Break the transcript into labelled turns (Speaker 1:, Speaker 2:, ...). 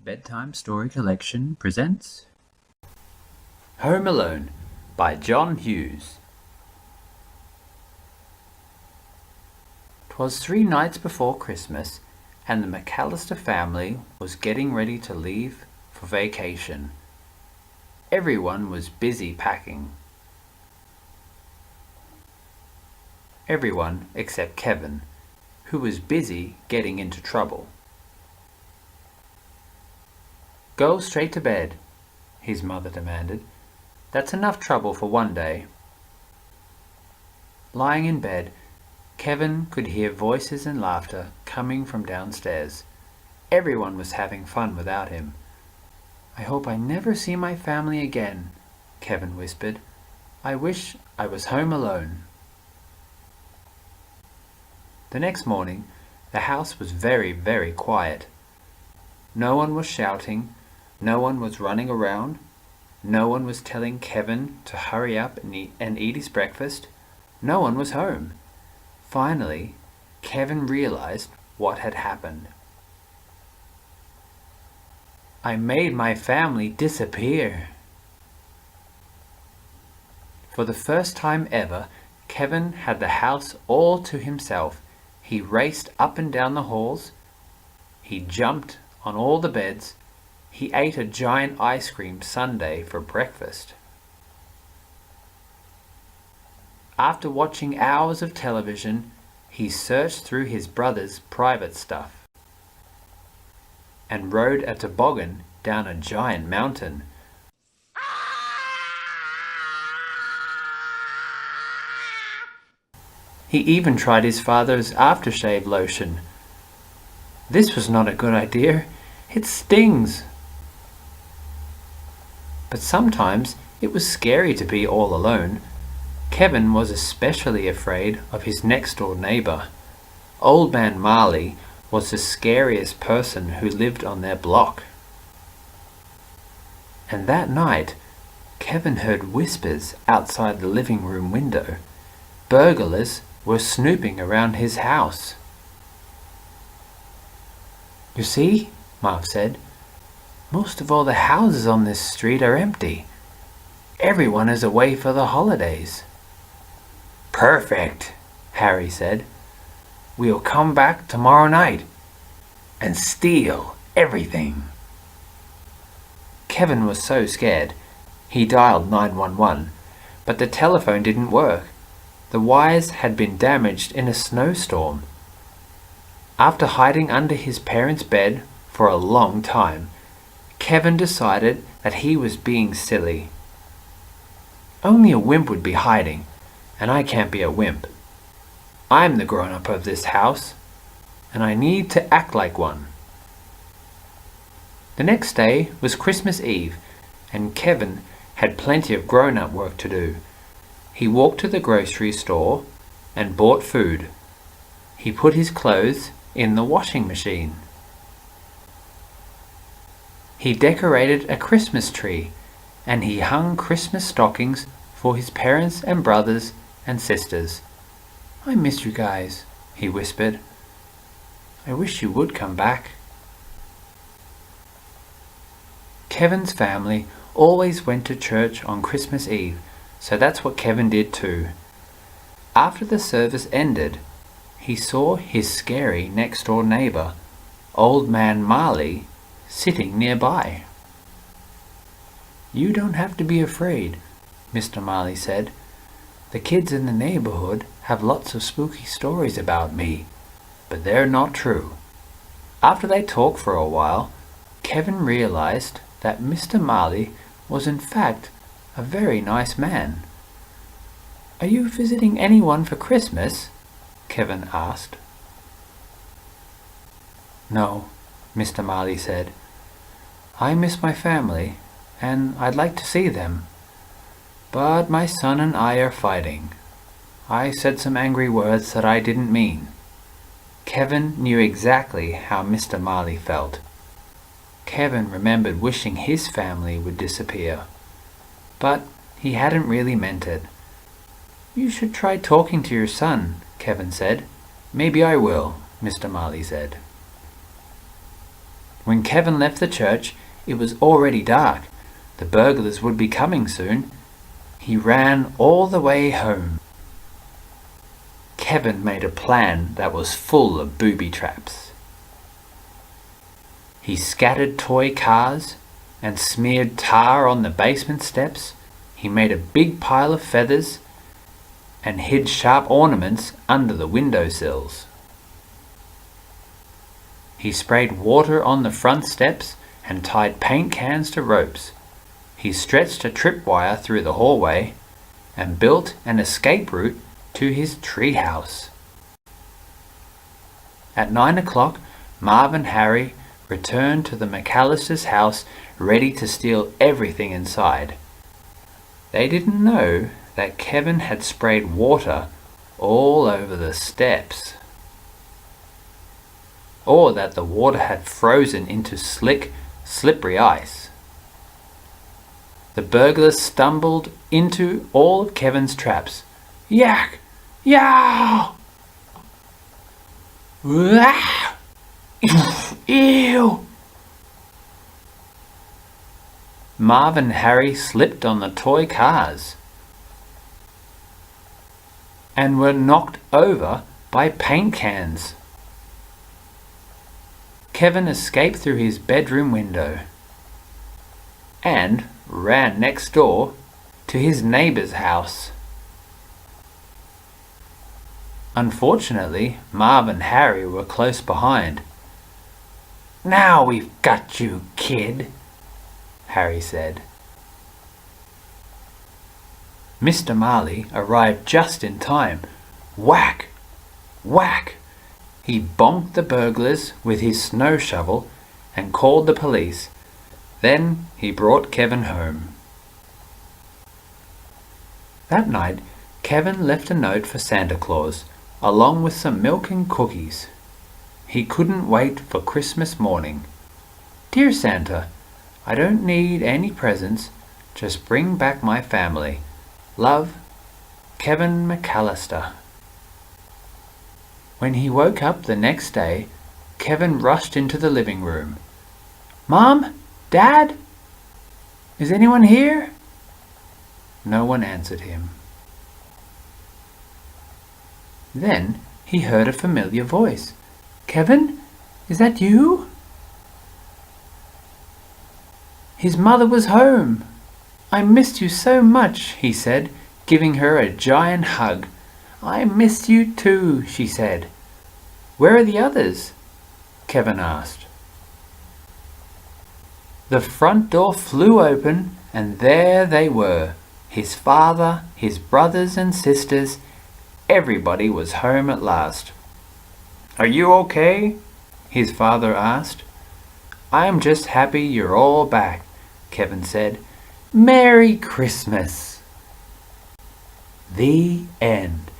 Speaker 1: Bedtime Story Collection presents Home Alone by John Hughes. 'Twas 3 nights before Christmas, and the McAllister family was getting ready to leave for vacation. Everyone was busy packing. Everyone except Kevin, who was busy getting into trouble. "Go straight to bed," his mother demanded. "That's enough trouble for one day." Lying in bed, Kevin could hear voices and laughter coming from downstairs. Everyone was having fun without him. "I hope I never see my family again," Kevin whispered. "I wish I was home alone." The next morning, the house was very, very quiet. No one was shouting. No one was running around. No one was telling Kevin to hurry up and eat his breakfast. No one was home. Finally, Kevin realized what had happened. "I made my family disappear." For the first time ever, Kevin had the house all to himself. He raced up and down the halls. He jumped on all the beds. He ate a giant ice cream sundae for breakfast. After watching hours of television, he searched through his brother's private stuff and rode a toboggan down a giant mountain. He even tried his father's aftershave lotion. This was not a good idea. It stings. But sometimes it was scary to be all alone. Kevin was especially afraid of his next-door neighbor. Old Man Marley was the scariest person who lived on their block. And that night, Kevin heard whispers outside the living room window. Burglars were snooping around his house. "You see," Marv said, "most of all the houses on this street are empty. Everyone is away for the holidays." "Perfect," Harry said. "We'll come back tomorrow night and steal everything." Kevin was so scared. He dialed 911, but the telephone didn't work. The wires had been damaged in a snowstorm. After hiding under his parents' bed for a long time, Kevin decided that he was being silly. "Only a wimp would be hiding, and I can't be a wimp. I'm the grown-up of this house, and I need to act like one." The next day was Christmas Eve, and Kevin had plenty of grown-up work to do. He walked to the grocery store and bought food. He put his clothes in the washing machine. He decorated a Christmas tree, and he hung Christmas stockings for his parents and brothers and sisters. "I miss you guys," he whispered. "I wish you would come back." Kevin's family always went to church on Christmas Eve, so that's what Kevin did too. After the service ended, he saw his scary next-door neighbor, Old Man Marley, sitting nearby. "You don't have to be afraid," Mr. Marley said. "The kids in the neighborhood have lots of spooky stories about me, but they're not true." After they talked for a while, Kevin realized that Mr. Marley was in fact a very nice man. "Are you visiting anyone for Christmas?" Kevin asked. "No," Mr. Marley said. "I miss my family, and I'd like to see them. But my son and I are fighting. I said some angry words that I didn't mean." Kevin knew exactly how Mr. Marley felt. Kevin remembered wishing his family would disappear. But he hadn't really meant it. "You should try talking to your son," Kevin said. "Maybe I will," Mr. Marley said. When Kevin left the church, it was already dark. The burglars would be coming soon. He ran all the way home. Kevin made a plan that was full of booby traps. He scattered toy cars and smeared tar on the basement steps. He made a big pile of feathers and hid sharp ornaments under the windowsills. He sprayed water on the front steps and tied paint cans to ropes. He stretched a tripwire through the hallway and built an escape route to his treehouse. At 9 o'clock, Marv and Harry returned to the McAllisters' house, ready to steal everything inside. They didn't know that Kevin had sprayed water all over the steps, or that the water had frozen into slick, slippery ice. The burglars stumbled into all of Kevin's traps. Yak! Yow! Wah! Ew! Marv and Harry slipped on the toy cars and were knocked over by paint cans. Kevin escaped through his bedroom window and ran next door to his neighbor's house. Unfortunately, Marv and Harry were close behind. "Now we've got you, kid," Harry said. Mr. Marley arrived just in time. Whack! Whack! He bonked the burglars with his snow shovel and called the police. Then he brought Kevin home. That night, Kevin left a note for Santa Claus, along with some milk and cookies. He couldn't wait for Christmas morning. "Dear Santa, I don't need any presents. Just bring back my family. Love, Kevin McAllister." When he woke up the next day, Kevin rushed into the living room. "Mom? Dad? Is anyone here?" No one answered him. Then he heard a familiar voice. "Kevin, is that you?" His mother was home. "I missed you so much," he said, giving her a giant hug. "I missed you too," she said. "Where are the others?" Kevin asked. The front door flew open, and there they were. His father, his brothers and sisters, everybody was home at last. "Are you okay?" his father asked. "I'm just happy you're all back," Kevin said. "Merry Christmas." The end.